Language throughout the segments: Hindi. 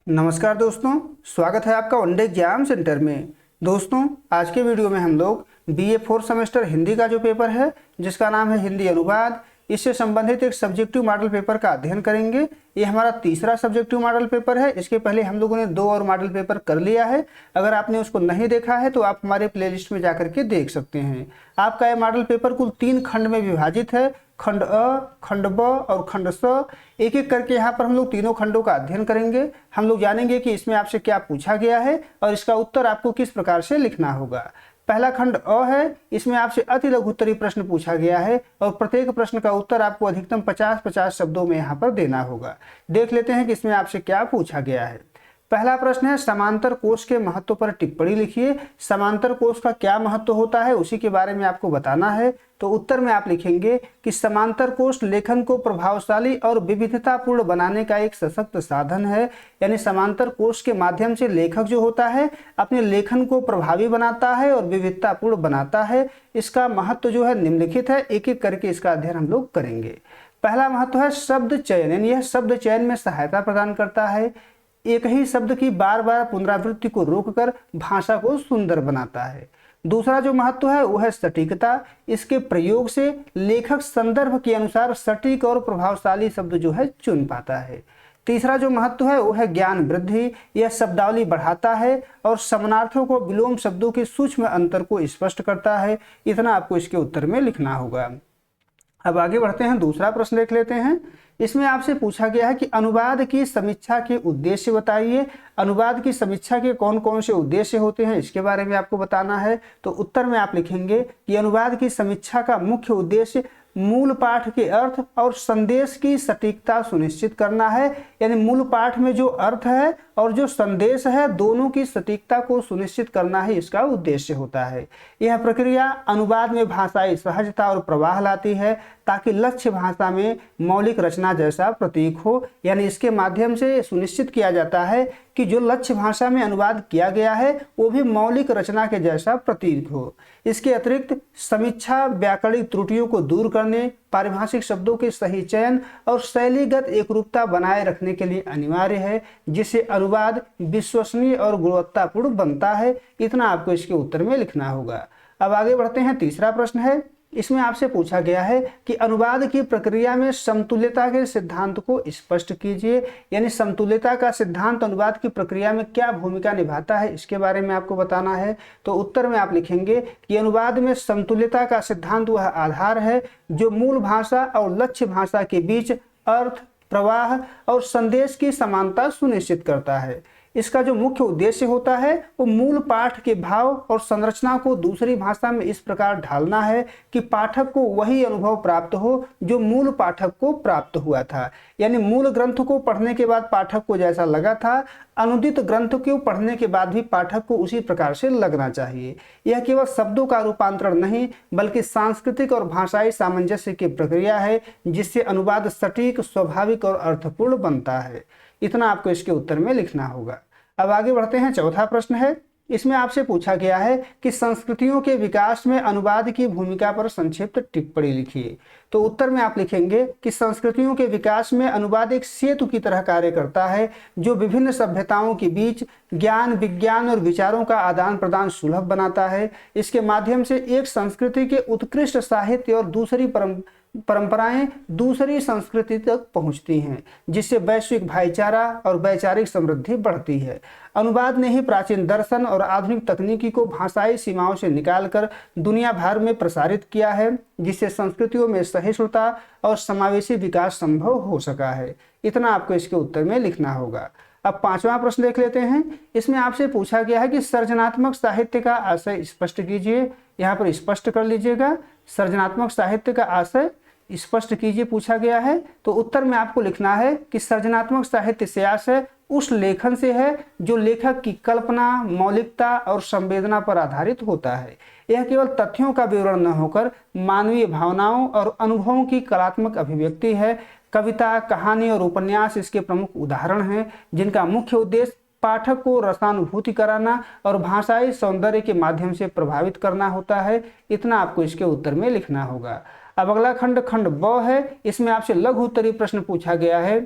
नमस्कार दोस्तों, स्वागत है आपका वनडे एग्जाम सेंटर में। दोस्तों, आज के वीडियो में हम लोग बीए 4 सेमेस्टर हिंदी का जो पेपर है जिसका नाम है हिंदी अनुवाद, इससे संबंधित एक सब्जेक्टिव मॉडल पेपर का अध्ययन करेंगे। ये हमारा तीसरा सब्जेक्टिव मॉडल पेपर है। इसके पहले हम लोगों ने 2 और मॉडल पेपर कर लिया है। अगर आपने उसको नहीं देखा है तो आप हमारे प्लेलिस्ट में जाकर के देख सकते हैं। आपका ये मॉडल पेपर कुल 3 खंड में विभाजित है, खंड अ, खंड ब और खंड स। एक एक करके यहाँ पर हम लोग तीनों खंडों का अध्ययन करेंगे। हम लोग जानेंगे कि इसमें आपसे क्या पूछा गया है और इसका उत्तर आपको किस प्रकार से लिखना होगा। पहला खंड अ है, इसमें आपसे अति लघु उत्तरीय प्रश्न पूछा गया है और प्रत्येक प्रश्न का उत्तर आपको अधिकतम 50-50 शब्दों में यहाँ पर देना होगा। देख लेते हैं कि इसमें आपसे क्या पूछा गया है। पहला प्रश्न है, समांतर कोष के महत्व पर टिप्पणी लिखिए। समांतर कोष का क्या महत्व होता है उसी के बारे में आपको बताना है। तो उत्तर में आप लिखेंगे कि समांतर कोष लेखन को प्रभावशाली और विविधतापूर्ण बनाने का एक सशक्त साधन है। यानी समांतर कोष के माध्यम से लेखक जो होता है अपने लेखन को प्रभावी बनाता है और विविधतापूर्ण बनाता है। इसका महत्व जो है निम्नलिखित है, एक एक करके इसका अध्ययन हम लोग करेंगे। पहला महत्व है शब्द चयन, यानी यह शब्द चयन में सहायता प्रदान करता है। एक ही शब्द की बार बार पुनरावृत्ति को रोककर भाषा को सुंदर बनाता है। दूसरा जो महत्व है वो है सटीकता। इसके प्रयोग से लेखक संदर्भ के अनुसार सटीक और प्रभावशाली शब्द जो है चुन पाता है। तीसरा जो महत्व है वो है ज्ञान वृद्धि। यह शब्दावली बढ़ाता है और समानार्थों को विलोम शब्दों के सूक्ष्म अंतर को स्पष्ट करता है। इतना आपको इसके उत्तर में लिखना होगा। अब आगे बढ़ते हैं, दूसरा प्रश्न देख लेते हैं। इसमें आपसे पूछा गया है कि अनुवाद की समीक्षा के उद्देश्य बताइए। अनुवाद की समीक्षा के कौन कौन से उद्देश्य होते हैं इसके बारे में आपको बताना है। तो उत्तर में आप लिखेंगे कि अनुवाद की समीक्षा का मुख्य उद्देश्य मूल पाठ के अर्थ और संदेश की सटीकता सुनिश्चित करना है। यानी मूल पाठ में जो अर्थ है और जो संदेश है दोनों की सटीकता को सुनिश्चित करना ही इसका उद्देश्य होता है। यह प्रक्रिया अनुवाद में भाषाई सहजता और प्रवाह लाती है ताकि लक्ष्य भाषा में मौलिक रचना जैसा प्रतीक हो। यानी इसके माध्यम से सुनिश्चित किया जाता है कि जो लक्ष्य भाषा में अनुवाद किया गया है वो भी मौलिक रचना के जैसा प्रतीक हो। इसके अतिरिक्त समीक्षा व्याकरणिक त्रुटियों को दूर करने, पारिभाषिक शब्दों के सही चयन और शैलीगत एकरूपता बनाए रखने के लिए अनिवार्य है, जिससे अनुवाद विश्वसनीय और गुणवत्तापूर्ण बनता है। इतना आपको इसके उत्तर में लिखना होगा। अब आगे बढ़ते हैं, तीसरा प्रश्न है। इसमें आपसे पूछा गया है कि अनुवाद की प्रक्रिया में समतुल्यता के सिद्धांत को स्पष्ट कीजिए। यानी समतुल्यता का सिद्धांत अनुवाद की प्रक्रिया में क्या भूमिका निभाता है इसके बारे में आपको बताना है। तो उत्तर में आप लिखेंगे कि अनुवाद में समतुल्यता का सिद्धांत वह आधार है जो मूल भाषा और लक्ष्य भाषा के बीच अर्थ, प्रवाह और संदेश की समानता सुनिश्चित करता है। इसका जो मुख्य उद्देश्य होता है वो मूल पाठ के भाव और संरचना को दूसरी भाषा में इस प्रकार ढालना है कि पाठक को वही अनुभव प्राप्त हो जो मूल पाठक को प्राप्त हुआ था। यानी मूल ग्रंथ को पढ़ने के बाद पाठक को जैसा लगा था, अनुदित ग्रंथ को पढ़ने के बाद भी पाठक को उसी प्रकार से लगना चाहिए। यह केवल शब्दों का रूपांतरण नहीं बल्कि सांस्कृतिक और भाषाई सामंजस्य की प्रक्रिया है जिससे अनुवाद सटीक, स्वाभाविक और अर्थपूर्ण बनता है। इतना आपको इसके उत्तर में लिखना होगा। अब आगे बढ़ते हैं, चौथा प्रश्न है। इसमें आपसे पूछा गया है कि संस्कृतियों के विकास में अनुवाद की भूमिका पर संक्षिप्त टिप्पणी लिखिए। तो उत्तर में आप लिखेंगे कि संस्कृतियों के विकास में अनुवाद एक सेतु की तरह कार्य करता है जो विभिन्न सभ्यताओं के बीच ज्ञान, विज्ञान और विचारों का आदान प्रदान सुलभ बनाता है। इसके माध्यम से एक संस्कृति के उत्कृष्ट साहित्य और दूसरी परंपराएं दूसरी संस्कृति तक पहुंचती हैं, जिससे वैश्विक भाईचारा और वैचारिक समृद्धि बढ़ती है। अनुवाद ने ही प्राचीन दर्शन और आधुनिक तकनीकी को भाषाई सीमाओं से निकालकर दुनिया भर में प्रसारित किया है, जिससे संस्कृतियों में सहिष्णुता और समावेशी विकास संभव हो सका है। इतना आपको इसके उत्तर में लिखना होगा। अब पांचवा प्रश्न देख लेते हैं। इसमें आपसे पूछा गया है कि सृजनात्मक साहित्य का आशय स्पष्ट कीजिए। यहाँ पर स्पष्ट कर लीजिएगा, सृजनात्मक साहित्य का आशय स्पष्ट कीजिए पूछा गया है। तो उत्तर में आपको लिखना है कि सृजनात्मक साहित्य से आशय उस लेखन से है जो लेखक की कल्पना, मौलिकता और संवेदना पर आधारित होता है। यह केवल तथ्यों का विवरण न होकर मानवीय भावनाओं और अनुभवों की कलात्मक अभिव्यक्ति है। कविता, कहानी और उपन्यास इसके प्रमुख उदाहरण हैं जिनका मुख्य उद्देश्य पाठक को रसानुभूति कराना और भाषाई सौंदर्य के माध्यम से प्रभावित करना होता है। इतना आपको इसके उत्तर में लिखना होगा। अब अगला खंड ब है। इसमें आपसे लघु उत्तरीय प्रश्न पूछा गया है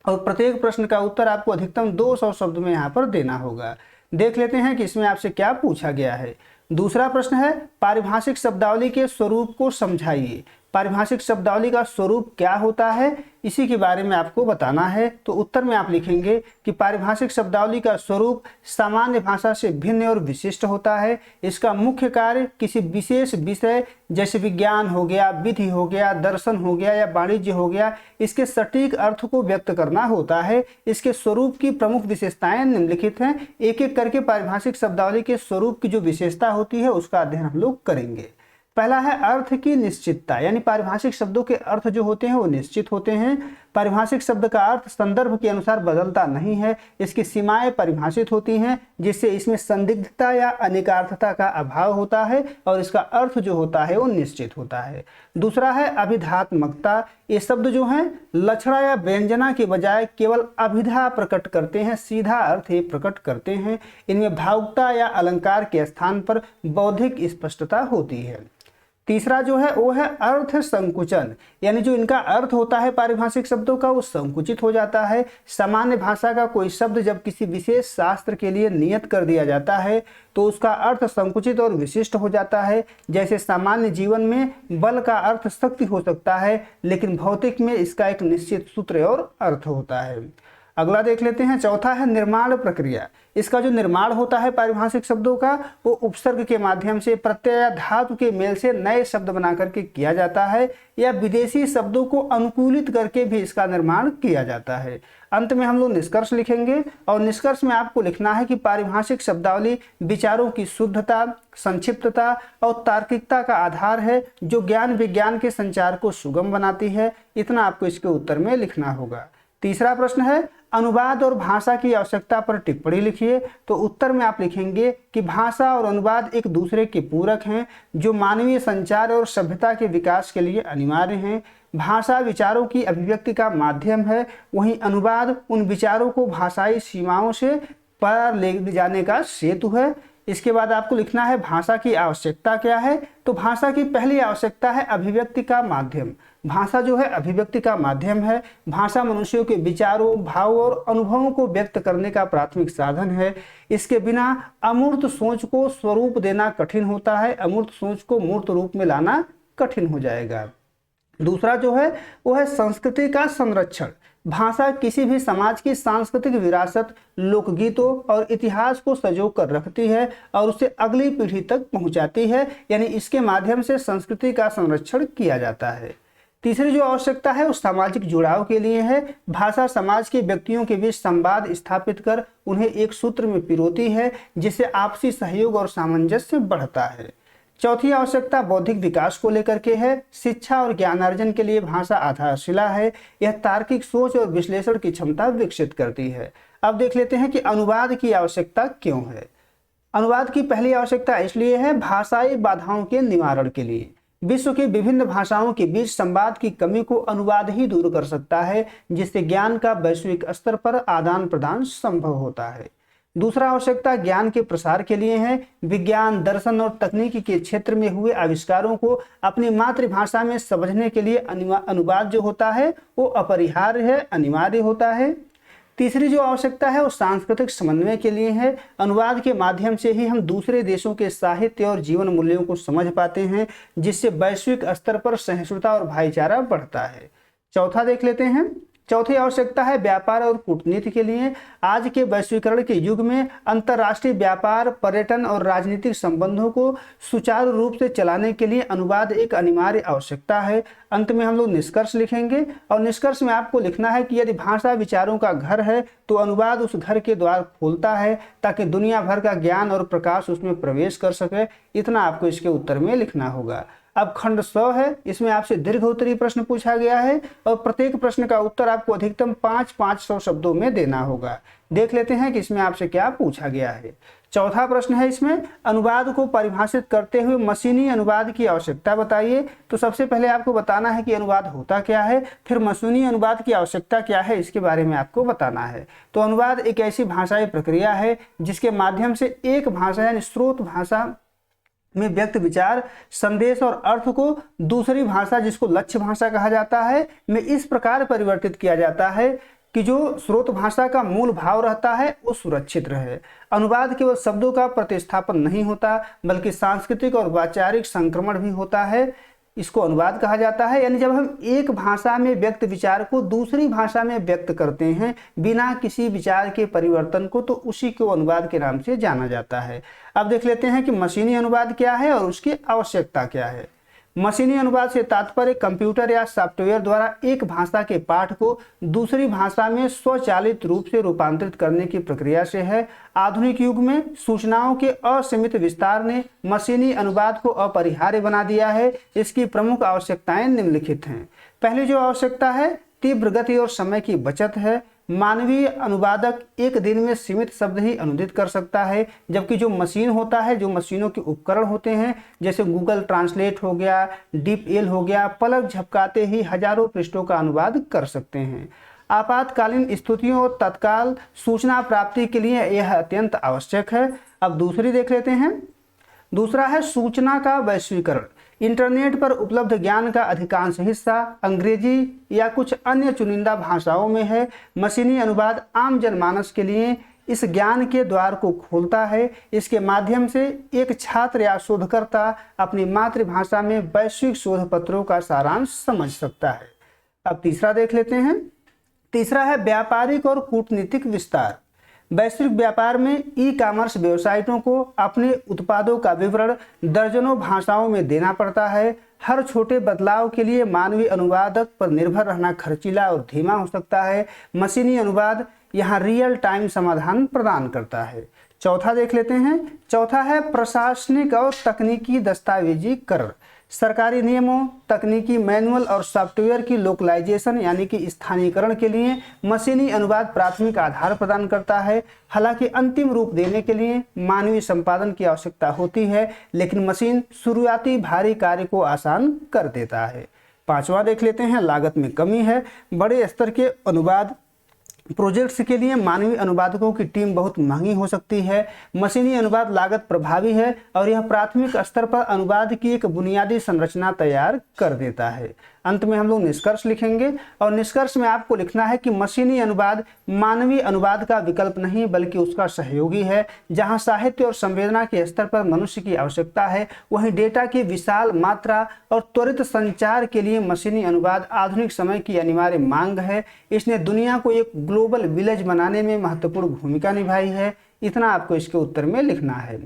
और प्रत्येक प्रश्न का उत्तर आपको अधिकतम 200 शब्द में यहाँ पर देना होगा। देख लेते हैं कि इसमें आपसे क्या पूछा गया है। दूसरा प्रश्न है, पारिभाषिक शब्दावली के स्वरूप को समझाइए। पारिभाषिक शब्दावली का स्वरूप क्या होता है, इसी के बारे में आपको बताना है। तो उत्तर में आप लिखेंगे कि पारिभाषिक शब्दावली का स्वरूप सामान्य भाषा से भिन्न और विशिष्ट होता है। इसका मुख्य कार्य किसी विशेष विषय जैसे विज्ञान हो गया, विधि हो गया, दर्शन हो गया या वाणिज्य हो गया, इसके सटीक अर्थ को व्यक्त करना होता है। इसके स्वरूप की प्रमुख विशेषताएं निम्नलिखित हैं। एक एक करके पारिभाषिक शब्दावली के स्वरूप की जो विशेषता होती है उसका अध्ययन हम लोग करेंगे। पहला है अर्थ की निश्चितता, यानी पारिभाषिक शब्दों के अर्थ जो होते हैं वो निश्चित होते हैं। पारिभाषिक शब्द का अर्थ संदर्भ के अनुसार बदलता नहीं है, इसकी सीमाएं परिभाषित होती हैं, जिससे इसमें संदिग्धता या अनेकार्थता का अभाव होता है और इसका अर्थ जो होता है वो निश्चित होता है। दूसरा है अभिधात्मकता। ये शब्द जो हैं लक्षणा या व्यंजना के बजाय केवल अभिधा प्रकट करते हैं, सीधा अर्थ ये प्रकट करते हैं। इनमें भावुकता या अलंकार के स्थान पर बौद्धिक स्पष्टता होती है। तीसरा जो है वो है अर्थ संकुचन, यानी जो इनका अर्थ होता है पारिभाषिक शब्दों का वो संकुचित हो जाता है। सामान्य भाषा का कोई शब्द जब किसी विशेष शास्त्र के लिए नियत कर दिया जाता है तो उसका अर्थ संकुचित और विशिष्ट हो जाता है। जैसे सामान्य जीवन में बल का अर्थ शक्ति हो सकता है, लेकिन भौतिक में इसका एक निश्चित सूत्र और अर्थ होता है। अगला देख लेते हैं। चौथा है निर्माण प्रक्रिया। इसका जो निर्माण होता है पारिभाषिक शब्दों का वो उपसर्ग के माध्यम से, प्रत्यय या धातु के मेल से नए शब्द बना करके किया जाता है, या विदेशी शब्दों को अनुकूलित करके भी इसका निर्माण किया जाता है। अंत में हम लोग निष्कर्ष लिखेंगे और निष्कर्ष में आपको लिखना है कि पारिभाषिक शब्दावली विचारों की शुद्धता, संक्षिप्तता और तार्किकता का आधार है, जो ज्ञान विज्ञान के संचार को सुगम बनाती है। इतना आपको इसके उत्तर में लिखना होगा। तीसरा प्रश्न है, अनुवाद और भाषा की आवश्यकता पर टिप्पणी लिखिए। तो उत्तर में आप लिखेंगे कि भाषा और अनुवाद एक दूसरे के पूरक हैं, जो मानवीय संचार और सभ्यता के विकास के लिए अनिवार्य हैं। भाषा विचारों की अभिव्यक्ति का माध्यम है, वहीं अनुवाद उन विचारों को भाषाई सीमाओं से पार ले जाने का सेतु है। इसके बाद आपको लिखना है भाषा की आवश्यकता क्या है। तो भाषा की पहली आवश्यकता है अभिव्यक्ति का माध्यम। भाषा जो है अभिव्यक्ति का माध्यम है। भाषा मनुष्यों के विचारों, भाव और अनुभवों को व्यक्त करने का प्राथमिक साधन है। इसके बिना अमूर्त सोच को स्वरूप देना कठिन होता है, अमूर्त सोच को मूर्त रूप में लाना कठिन हो जाएगा। दूसरा जो है वो है संस्कृति का संरक्षण। भाषा किसी भी समाज की सांस्कृतिक विरासत, लोकगीतों और इतिहास को संजो कर रखती है और उसे अगली पीढ़ी तक पहुंचाती है, यानी इसके माध्यम से संस्कृति का संरक्षण किया जाता है। तीसरी जो आवश्यकता है वो सामाजिक जुड़ाव के लिए है। भाषा समाज के व्यक्तियों के बीच संवाद स्थापित कर उन्हें एक सूत्र में पिरोती है, जिससे आपसी सहयोग और सामंजस्य बढ़ता है। चौथी आवश्यकता बौद्धिक विकास को लेकर के है। शिक्षा और ज्ञानार्जन के लिए भाषा आधारशिला है। यह तार्किक सोच और विश्लेषण की क्षमता विकसित करती है। अब देख लेते हैं कि अनुवाद की आवश्यकता क्यों है। अनुवाद की पहली आवश्यकता इसलिए है भाषाई बाधाओं के निवारण के लिए। विश्व की विभिन्न भाषाओं के बीच संवाद की कमी को अनुवाद ही दूर कर सकता है, जिससे ज्ञान का वैश्विक स्तर पर आदान प्रदान संभव होता है। दूसरा आवश्यकता ज्ञान के प्रसार के लिए है। विज्ञान, दर्शन और तकनीकी के क्षेत्र में हुए आविष्कारों को अपनी मातृभाषा में समझने के लिए अनुवाद जो होता है वो अपरिहार्य है, अनिवार्य होता है। तीसरी जो आवश्यकता है वो सांस्कृतिक समन्वय के लिए है। अनुवाद के माध्यम से ही हम दूसरे देशों के साहित्य और जीवन मूल्यों को समझ पाते हैं, जिससे वैश्विक स्तर पर सहिष्णुता और भाईचारा बढ़ता है। चौथा देख लेते हैं। चौथी आवश्यकता है व्यापार और कूटनीति के लिए। आज के वैश्वीकरण के युग में अंतर्राष्ट्रीय व्यापार, पर्यटन और राजनीतिक संबंधों को सुचारू रूप से चलाने के लिए अनुवाद एक अनिवार्य आवश्यकता है। अंत में हम लोग निष्कर्ष लिखेंगे और निष्कर्ष में आपको लिखना है कि यदि भाषा विचारों का घर है तो अनुवाद उस घर के द्वार खोलता है, ताकि दुनिया भर का ज्ञान और प्रकाश उसमें प्रवेश कर सके। इतना आपको इसके उत्तर में लिखना होगा। अब खंड 100 है, इसमें आपसे दीर्घ उत्तरीय प्रश्न पूछा गया है और प्रत्येक प्रश्न का उत्तर आपको अधिकतम 500 शब्दों में देना होगा। देख लेते हैं कि इसमें आपसे क्या पूछा गया है। चौथा प्रश्न है इसमें, अनुवाद को परिभाषित करते हुए मशीनी अनुवाद की आवश्यकता बताइए। तो सबसे पहले आपको बताना है कि अनुवाद होता क्या है, फिर मशीनी अनुवाद की आवश्यकता क्या है, इसके बारे में आपको बताना है। तो अनुवाद एक ऐसी भाषाई प्रक्रिया है जिसके माध्यम से एक भाषा यानी स्रोत भाषा में व्यक्त विचार, संदेश और अर्थ को दूसरी भाषा, जिसको लक्ष्य भाषा कहा जाता है, में इस प्रकार परिवर्तित किया जाता है कि जो स्रोत भाषा का मूल भाव रहता है वो सुरक्षित रहे। अनुवाद केवल शब्दों का प्रतिस्थापन नहीं होता बल्कि सांस्कृतिक और वैचारिक संक्रमण भी होता है, इसको अनुवाद कहा जाता है। यानी जब हम एक भाषा में व्यक्त विचार को दूसरी भाषा में व्यक्त करते हैं बिना किसी विचार के परिवर्तन को, तो उसी को अनुवाद के नाम से जाना जाता है। अब देख लेते हैं कि मशीनी अनुवाद क्या है और उसकी आवश्यकता क्या है। मशीनी अनुवाद से तात्पर्य कंप्यूटर या सॉफ्टवेयर द्वारा एक भाषा के पाठ को दूसरी भाषा में स्वचालित रूप से रूपांतरित करने की प्रक्रिया से है। आधुनिक युग में सूचनाओं के असीमित विस्तार ने मशीनी अनुवाद को अपरिहार्य बना दिया है। इसकी प्रमुख आवश्यकताएं निम्नलिखित हैं। पहली जो आवश्यकता है तीव्र गति और समय की बचत है। मानवीय अनुवादक एक दिन में सीमित शब्द ही अनुदित कर सकता है, जबकि जो मशीन होता है, जो मशीनों के उपकरण होते हैं जैसे गूगल ट्रांसलेट हो गया, डीप एल हो गया, पलक झपकाते ही हजारों पृष्ठों का अनुवाद कर सकते हैं। आपातकालीन स्थितियों और तत्काल सूचना प्राप्ति के लिए यह अत्यंत आवश्यक है। अब दूसरी देख लेते हैं। दूसरा है सूचना का वैश्वीकरण। इंटरनेट पर उपलब्ध ज्ञान का अधिकांश हिस्सा अंग्रेजी या कुछ अन्य चुनिंदा भाषाओं में है। मशीनी अनुवाद आम जनमानस के लिए इस ज्ञान के द्वार को खोलता है। इसके माध्यम से एक छात्र या शोधकर्ता अपनी मातृभाषा में वैश्विक शोध पत्रों का सारांश समझ सकता है। अब तीसरा देख लेते हैं। तीसरा है व्यापारिक और कूटनीतिक विस्तार। वैश्विक व्यापार में ई कॉमर्स वेबसाइटों को अपने उत्पादों का विवरण दर्जनों भाषाओं में देना पड़ता है। हर छोटे बदलाव के लिए मानवीय अनुवादक पर निर्भर रहना खर्चीला और धीमा हो सकता है। मशीनी अनुवाद यहाँ रियल टाइम समाधान प्रदान करता है। चौथा देख लेते हैं। चौथा है प्रशासनिक और तकनीकी दस्तावेजीकरण। सरकारी नियमों, तकनीकी मैनुअल और सॉफ्टवेयर की लोकलाइजेशन यानी कि स्थानीयकरण के लिए मशीनी अनुवाद प्राथमिक आधार प्रदान करता है। हालांकि अंतिम रूप देने के लिए मानवीय संपादन की आवश्यकता होती है, लेकिन मशीन शुरुआती भारी कार्य को आसान कर देता है। पांचवा देख लेते हैं। लागत में कमी है। बड़े स्तर के अनुवाद प्रोजेक्ट्स के लिए मानवीय अनुवादकों की टीम बहुत महंगी हो सकती है। मशीनी अनुवाद लागत प्रभावी है और यह प्राथमिक स्तर पर अनुवाद की एक बुनियादी संरचना तैयार कर देता है। अंत में हम लोग निष्कर्ष लिखेंगे और निष्कर्ष में आपको लिखना है कि मशीनी अनुवाद मानवीय अनुवाद का विकल्प नहीं बल्कि उसका सहयोगी है। जहां साहित्य और संवेदना के स्तर पर मनुष्य की आवश्यकता है, वहीं डेटा की विशाल मात्रा और त्वरित संचार के लिए मशीनी अनुवाद आधुनिक समय की अनिवार्य मांग है। इसने दुनिया को एक ग्लोबल विलेज बनाने में महत्वपूर्ण भूमिका निभाई है। इतना आपको इसके उत्तर में लिखना है।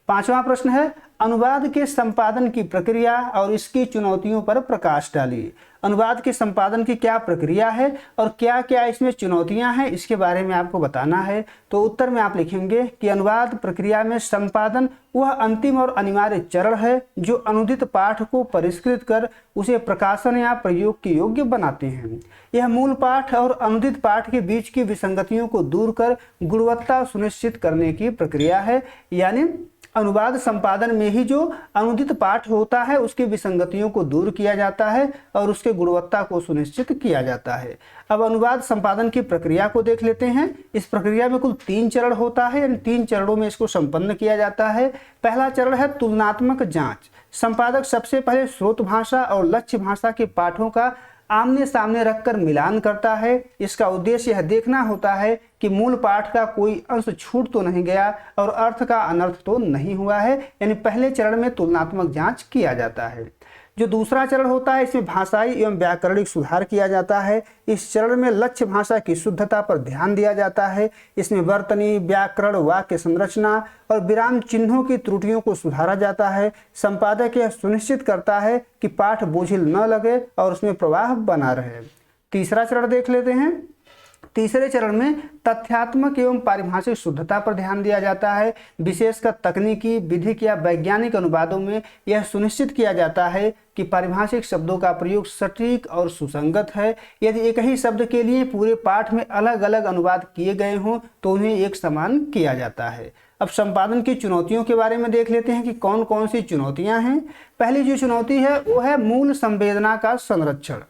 पांचवा प्रश्न है अनुवाद के संपादन की प्रक्रिया और इसकी चुनौतियों पर प्रकाश डालिए। अनुवाद के संपादन की क्या प्रक्रिया है और क्या क्या इसमें चुनौतियां हैं, इसके बारे में आपको बताना है। तो उत्तर में आप लिखेंगे कि अनुवाद प्रक्रिया में संपादन वह अंतिम और अनिवार्य चरण है जो अनुदित पाठ को परिष्कृत कर उसे प्रकाशन या प्रयोग के योग्य बनाते हैं। यह मूल पाठ और अनुदित पाठ के बीच की विसंगतियों को दूर कर गुणवत्ता सुनिश्चित करने की प्रक्रिया है। यानी अनुवाद संपादन में ही जो अनुदित पाठ होता है उसकी विसंगतियों को दूर किया जाता है और उसके गुणवत्ता को सुनिश्चित किया जाता है। अब अनुवाद संपादन की प्रक्रिया को देख लेते हैं। इस प्रक्रिया में कुल 3 चरण होता है। इन 3 चरणों में इसको संपन्न किया जाता है। पहला चरण है तुलनात्मक जांच। संपादक सबसे पहले स्रोत भाषा और लक्ष्य भाषा के पाठों का आमने सामने रखकर मिलान करता है। इसका उद्देश्य यह देखना होता है कि मूल पाठ का कोई अंश छूट तो नहीं गया और अर्थ का अनर्थ तो नहीं हुआ है। यानी पहले चरण में तुलनात्मक जांच किया जाता है। जो दूसरा चरण होता है इसमें भाषाई एवं व्याकरणिक सुधार किया जाता है। इस चरण में लक्ष्य भाषा की शुद्धता पर ध्यान दिया जाता है। इसमें वर्तनी, व्याकरण, वाक्य संरचना और विराम चिन्हों की त्रुटियों को सुधारा जाता है। संपादक यह सुनिश्चित करता है कि पाठ बोझिल न लगे और उसमें प्रवाह बना रहे। तीसरा चरण देख लेते हैं। तीसरे चरण में तथ्यात्मक एवं पारिभाषिक शुद्धता पर ध्यान दिया जाता है। विशेषकर तकनीकी, विधिक या वैज्ञानिक अनुवादों में यह सुनिश्चित किया जाता है कि पारिभाषिक शब्दों का प्रयोग सटीक और सुसंगत है। यदि एक ही शब्द के लिए पूरे पाठ में अलग अलग अनुवाद किए गए हों तो उन्हें एक समान किया जाता है। अब संपादन की चुनौतियों के बारे में देख लेते हैं कि कौन कौन सी चुनौतियां हैं। पहली जो चुनौती है वो है मूल संवेदना का संरक्षण।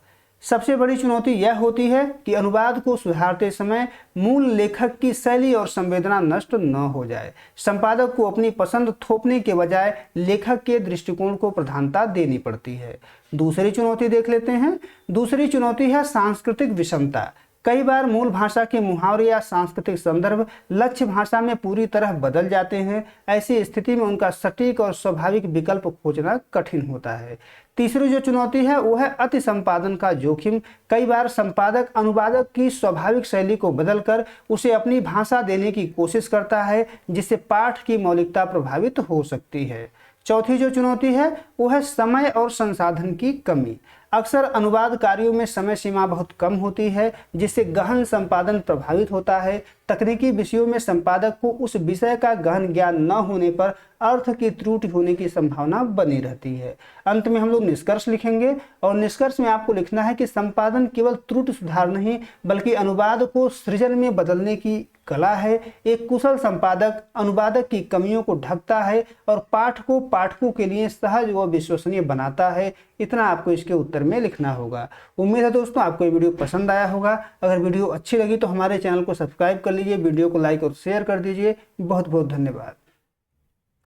सबसे बड़ी चुनौती यह होती है कि अनुवाद को सुधारते समय मूल लेखक की शैली और संवेदना नष्ट न हो जाए। संपादक को अपनी पसंद थोपने के बजाय लेखक के दृष्टिकोण को प्रधानता देनी पड़ती है। दूसरी चुनौती देख लेते हैं। दूसरी चुनौती है सांस्कृतिक विषमता। कई बार मूल भाषा के मुहावरे या सांस्कृतिक संदर्भ लक्ष्य भाषा में पूरी तरह बदल जाते हैं। ऐसी स्थिति में उनका सटीक और स्वाभाविक विकल्प खोजना कठिन होता है। तीसरी जो चुनौती है वो है अति संपादन का जोखिम। कई बार संपादक अनुवादक की स्वाभाविक शैली को बदलकर उसे अपनी भाषा देने की कोशिश करता है, जिससे पाठ की मौलिकता प्रभावित हो सकती है। चौथी जो चुनौती है वो है समय और संसाधन की कमी। अक्सर अनुवाद कार्यों में समय सीमा बहुत कम होती है, जिससे गहन संपादन प्रभावित होता है। तकनीकी विषयों में संपादक को उस विषय का गहन ज्ञान न होने पर अर्थ की त्रुटि होने की संभावना बनी रहती है। अंत में हम लोग निष्कर्ष लिखेंगे और निष्कर्ष में आपको लिखना है कि संपादन केवल त्रुटि सुधार नहीं बल्कि अनुवाद को सृजन में बदलने की कला है। एक कुशल संपादक अनुवादक की कमियों को ढकता है और पाठ को पाठकों के लिए सहज व विश्वसनीय बनाता है। इतना आपको इसके उत्तर में लिखना होगा। उम्मीद है दोस्तों आपको ये वीडियो पसंद आया होगा। अगर वीडियो अच्छी लगी तो हमारे चैनल को सब्सक्राइब कर लीजिए, वीडियो को लाइक और शेयर कर दीजिए। बहुत बहुत धन्यवाद।